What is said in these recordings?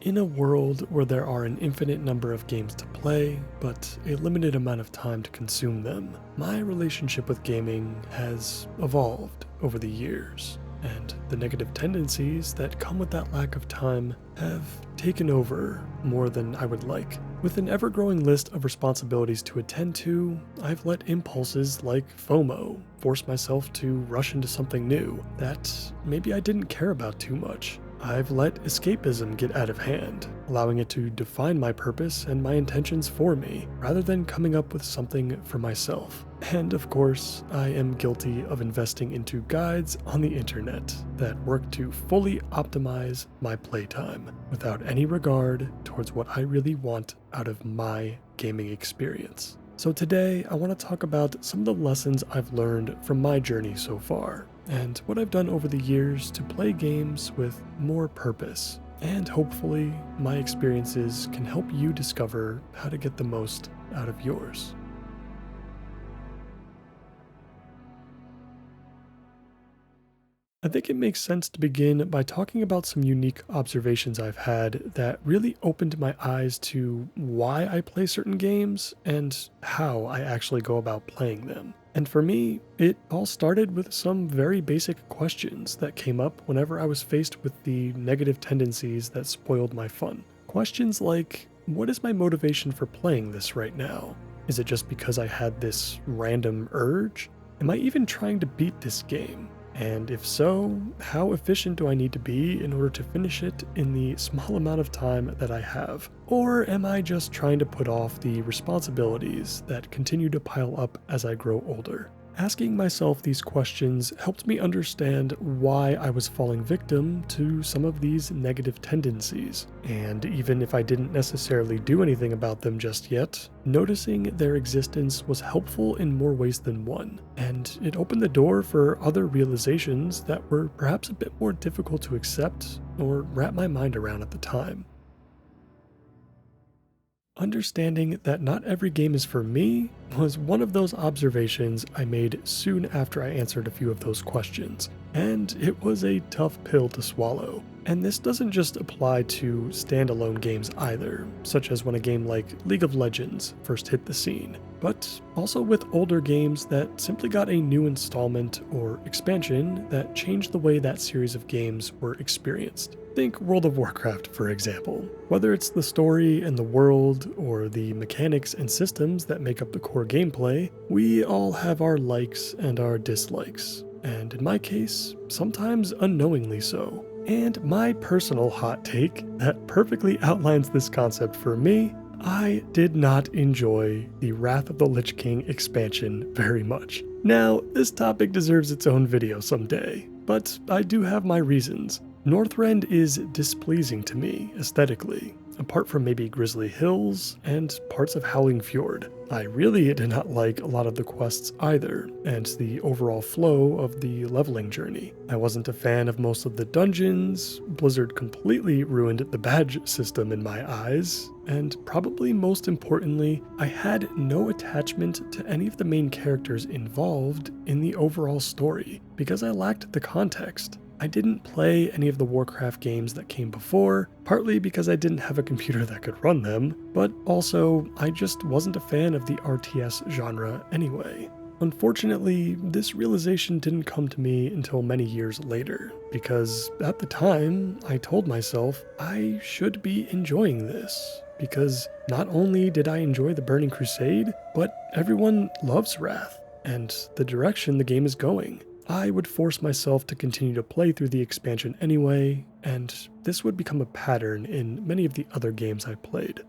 In a world where there are an infinite number of games to play, but a limited amount of time to consume them, my relationship with gaming has evolved over the years, and the negative tendencies that come with that lack of time have taken over more than I would like. With an ever growing list of responsibilities to attend to, I've let impulses like FOMO force myself to rush into something new that maybe I didn't care about too much. I've let escapism get out of hand, allowing it to define my purpose and my intentions for me, rather than coming up with something for myself. And of course, I am guilty of investing into guides on the internet that work to fully optimize my playtime, without any regard towards what I really want out of my gaming experience. So today, I want to talk about some of the lessons I've learned from my journey so far, and what I've done over the years to play games with more purpose. And hopefully, my experiences can help you discover how to get the most out of yours. I think it makes sense to begin by talking about some unique observations I've had that really opened my eyes to why I play certain games and how I actually go about playing them. And for me, it all started with some very basic questions that came up whenever I was faced with the negative tendencies that spoiled my fun. Questions like, what is my motivation for playing this right now? Is it just because I had this random urge? Am I even trying to beat this game? And if so, how efficient do I need to be in order to finish it in the small amount of time that I have? Or am I just trying to put off the responsibilities that continue to pile up as I grow older? Asking myself these questions helped me understand why I was falling victim to some of these negative tendencies. And even if I didn't necessarily do anything about them just yet, noticing their existence was helpful in more ways than one. And it opened the door for other realizations that were perhaps a bit more difficult to accept or wrap my mind around at the time. Understanding that not every game is for me was one of those observations I made soon after I answered a few of those questions, and it was a tough pill to swallow. And this doesn't just apply to standalone games either, such as when a game like League of Legends first hit the scene, but also with older games that simply got a new installment or expansion that changed the way that series of games were experienced. Think World of Warcraft, for example. Whether it's the story and the world, or the mechanics and systems that make up the core gameplay, we all have our likes and our dislikes. And in my case, sometimes unknowingly so. And my personal hot take that perfectly outlines this concept for me, I did not enjoy the Wrath of the Lich King expansion very much. Now, this topic deserves its own video someday, but I do have my reasons. Northrend is displeasing to me aesthetically, apart from maybe Grizzly Hills and parts of Howling Fjord. I really did not like a lot of the quests either, and the overall flow of the leveling journey. I wasn't a fan of most of the dungeons, Blizzard completely ruined the badge system in my eyes, and probably most importantly, I had no attachment to any of the main characters involved in the overall story, because I lacked the context. I didn't play any of the Warcraft games that came before, partly because I didn't have a computer that could run them, but also I just wasn't a fan of the RTS genre anyway. Unfortunately, this realization didn't come to me until many years later, because at the time, I told myself I should be enjoying this, because not only did I enjoy the Burning Crusade, but everyone loves Wrath, and the direction the game is going. I would force myself to continue to play through the expansion anyway, and this would become a pattern in many of the other games I played.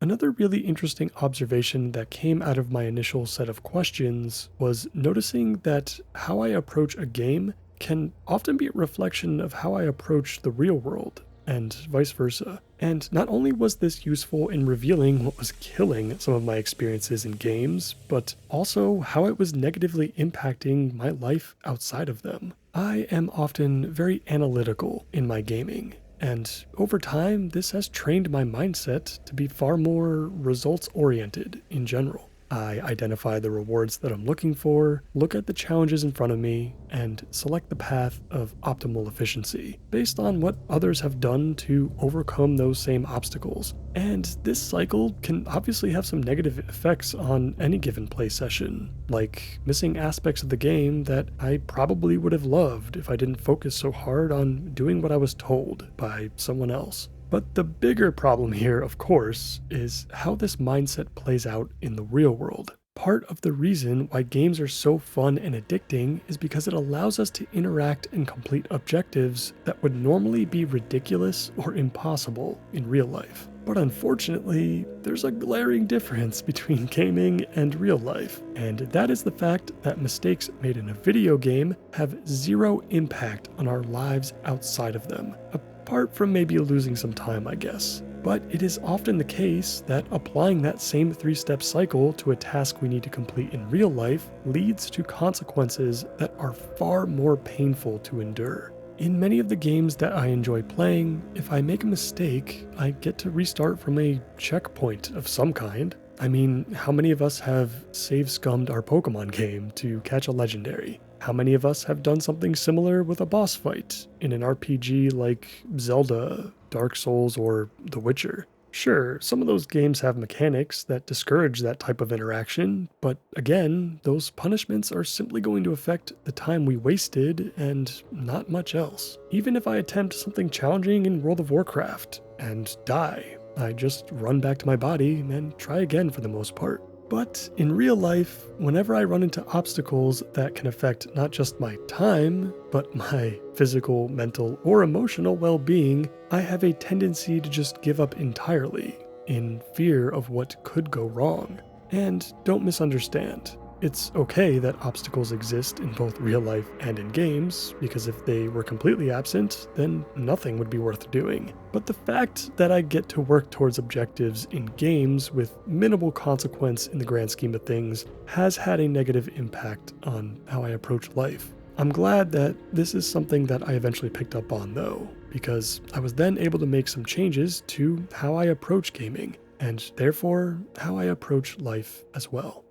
Another really interesting observation that came out of my initial set of questions was noticing that how I approach a game can often be a reflection of how I approach the real world, and vice versa. And not only was this useful in revealing what was killing some of my experiences in games, but also how it was negatively impacting my life outside of them. I am often very analytical in my gaming, and over time this has trained my mindset to be far more results-oriented in general. I identify the rewards that I'm looking for, look at the challenges in front of me, and select the path of optimal efficiency based on what others have done to overcome those same obstacles. And this cycle can obviously have some negative effects on any given play session, like missing aspects of the game that I probably would have loved if I didn't focus so hard on doing what I was told by someone else. But the bigger problem here, of course, is how this mindset plays out in the real world. Part of the reason why games are so fun and addicting is because it allows us to interact and complete objectives that would normally be ridiculous or impossible in real life. But unfortunately, there's a glaring difference between gaming and real life, and that is the fact that mistakes made in a video game have zero impact on our lives outside of them, apart from maybe losing some time, I guess. But it is often the case that applying that same three-step cycle to a task we need to complete in real life leads to consequences that are far more painful to endure. In many of the games that I enjoy playing, if I make a mistake, I get to restart from a checkpoint of some kind. I mean, how many of us have save scummed our Pokemon game to catch a legendary? How many of us have done something similar with a boss fight in an RPG like Zelda, Dark Souls, or The Witcher? Sure, some of those games have mechanics that discourage that type of interaction, but again, those punishments are simply going to affect the time we wasted and not much else. Even if I attempt something challenging in World of Warcraft and die, I just run back to my body and try again for the most part. But in real life, whenever I run into obstacles that can affect not just my time, but my physical, mental, or emotional well-being, I have a tendency to just give up entirely, in fear of what could go wrong. And don't misunderstand. It's okay that obstacles exist in both real life and in games, because if they were completely absent, then nothing would be worth doing. But the fact that I get to work towards objectives in games with minimal consequence in the grand scheme of things has had a negative impact on how I approach life. I'm glad that this is something that I eventually picked up on though, because I was then able to make some changes to how I approach gaming, and therefore how I approach life as well.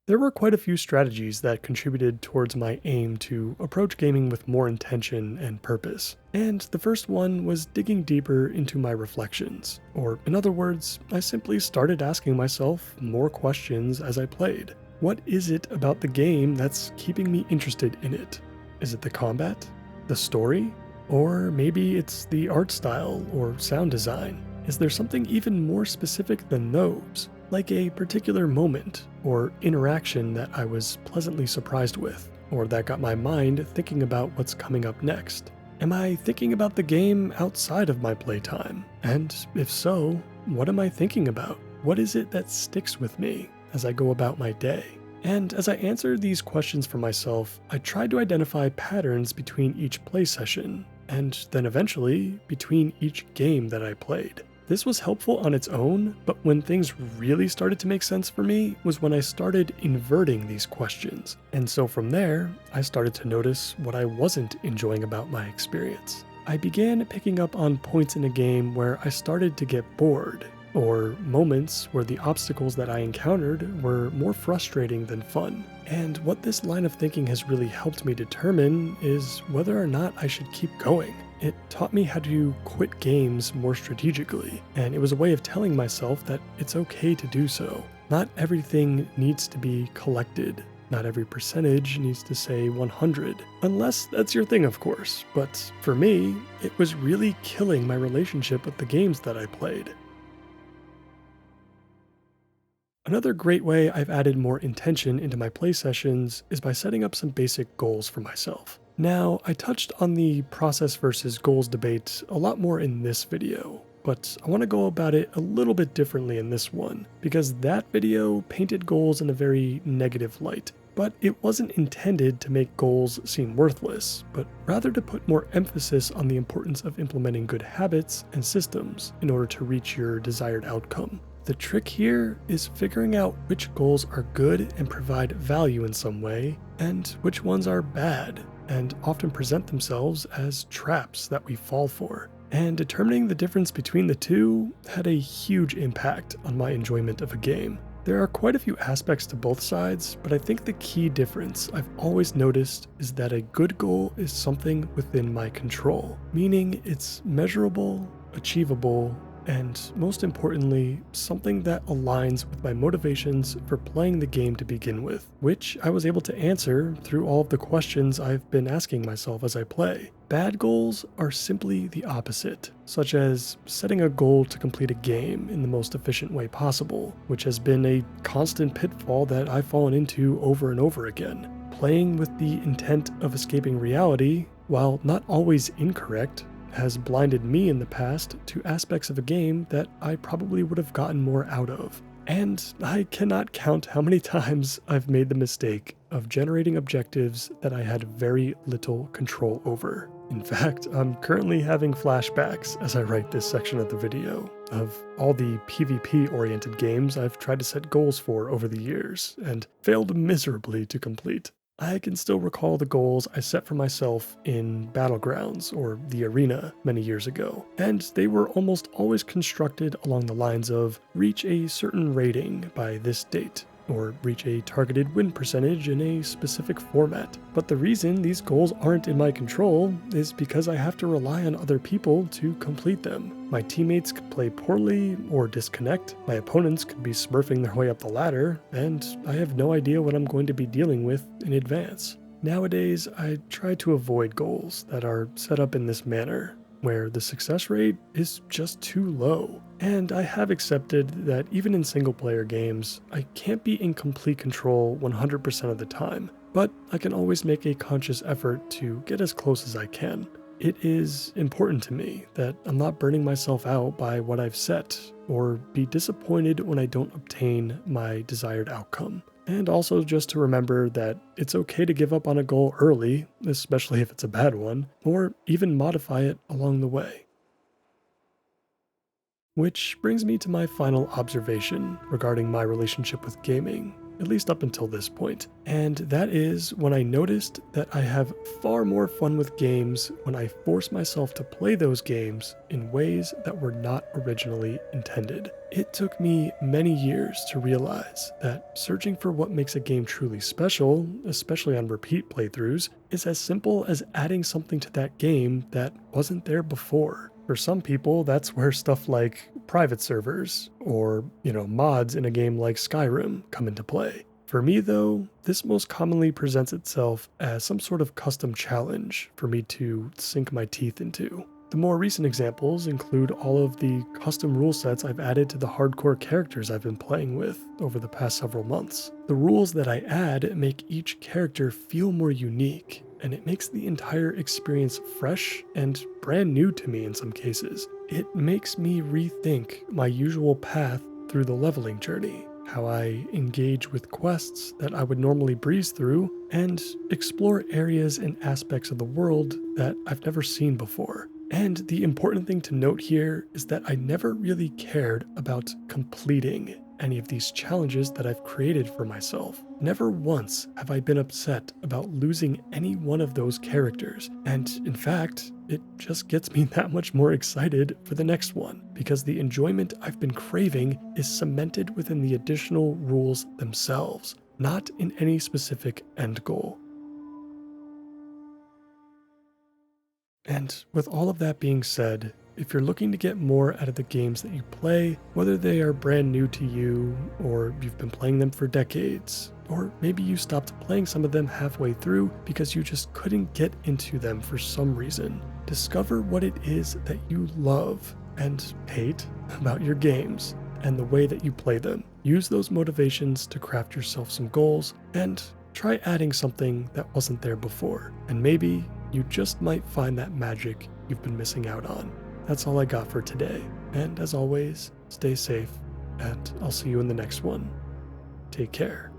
There were quite a few strategies that contributed towards my aim to approach gaming with more intention and purpose, and the first one was digging deeper into my reflections, or in other words, I simply started asking myself more questions as I played. What is it about the game that's keeping me interested in it? Is it the combat? The story? Or maybe it's the art style or sound design? Is there something even more specific than those? Like a particular moment or interaction that I was pleasantly surprised with, or that got my mind thinking about what's coming up next. Am I thinking about the game outside of my playtime? And if so, what am I thinking about? What is it that sticks with me as I go about my day? And as I answered these questions for myself, I tried to identify patterns between each play session, and then eventually between each game that I played. This was helpful on its own, but when things really started to make sense for me was when I started inverting these questions. And so from there, I started to notice what I wasn't enjoying about my experience. I began picking up on points in a game where I started to get bored, or moments where the obstacles that I encountered were more frustrating than fun. And what this line of thinking has really helped me determine is whether or not I should keep going. It taught me how to quit games more strategically, and it was a way of telling myself that it's okay to do so. Not everything needs to be collected. Not every percentage needs to say 100, unless that's your thing, of course. But for me, it was really killing my relationship with the games that I played. Another great way I've added more intention into my play sessions is by setting up some basic goals for myself. Now, I touched on the process versus goals debate a lot more in this video, but I want to go about it a little bit differently in this one, because that video painted goals in a very negative light. But it wasn't intended to make goals seem worthless, but rather to put more emphasis on the importance of implementing good habits and systems in order to reach your desired outcome. The trick here is figuring out which goals are good and provide value in some way, and which ones are bad and often present themselves as traps that we fall for. and determining the difference between the two had a huge impact on my enjoyment of a game. There are quite a few aspects to both sides, but I think the key difference I've always noticed is that a good goal is something within my control, meaning it's measurable, achievable, and most importantly, something that aligns with my motivations for playing the game to begin with, which I was able to answer through all of the questions I've been asking myself as I play. Bad goals are simply the opposite, such as setting a goal to complete a game in the most efficient way possible, which has been a constant pitfall that I've fallen into over and over again. Playing with the intent of escaping reality, while not always incorrect, has blinded me in the past to aspects of a game that I probably would have gotten more out of. And I cannot count how many times I've made the mistake of generating objectives that I had very little control over. In fact, I'm currently having flashbacks as I write this section of the video of all the PvP-oriented games I've tried to set goals for over the years and failed miserably to complete. I can still recall the goals I set for myself in Battlegrounds or the Arena many years ago, and they were almost always constructed along the lines of reach a certain rating by this date, or reach a targeted win percentage in a specific format. But the reason these goals aren't in my control is because I have to rely on other people to complete them. My teammates could play poorly or disconnect, my opponents could be smurfing their way up the ladder, and I have no idea what I'm going to be dealing with in advance. Nowadays, I try to avoid goals that are set up in this manner, where the success rate is just too low. And I have accepted that even in single-player games, I can't be in complete control 100% of the time, but I can always make a conscious effort to get as close as I can. It is important to me that I'm not burning myself out by what I've set, or be disappointed when I don't obtain my desired outcome. And also just to remember that it's okay to give up on a goal early, especially if it's a bad one, or even modify it along the way. Which brings me to my final observation regarding my relationship with gaming, at least up until this point, and that is when I noticed that I have far more fun with games when I force myself to play those games in ways that were not originally intended. It took me many years to realize that searching for what makes a game truly special, especially on repeat playthroughs, is as simple as adding something to that game that wasn't there before. For some people, that's where stuff like private servers or, mods in a game like Skyrim come into play. For me though, this most commonly presents itself as some sort of custom challenge for me to sink my teeth into. The more recent examples include all of the custom rule sets I've added to the hardcore characters I've been playing with over the past several months. The rules that I add make each character feel more unique, and it makes the entire experience fresh and brand new to me in some cases. It makes me rethink my usual path through the leveling journey, how I engage with quests that I would normally breeze through, and explore areas and aspects of the world that I've never seen before. And the important thing to note here is that I never really cared about completing any of these challenges that I've created for myself. Never once have I been upset about losing any one of those characters, and in fact, it just gets me that much more excited for the next one, because the enjoyment I've been craving is cemented within the additional rules themselves, not in any specific end goal. And with all of that being said, if you're looking to get more out of the games that you play, whether they are brand new to you, or you've been playing them for decades, or maybe you stopped playing some of them halfway through because you just couldn't get into them for some reason, discover what it is that you love and hate about your games and the way that you play them. Use those motivations to craft yourself some goals, and try adding something that wasn't there before, and maybe you just might find that magic you've been missing out on. That's all I got for today, and as always, stay safe, and I'll see you in the next one. Take care.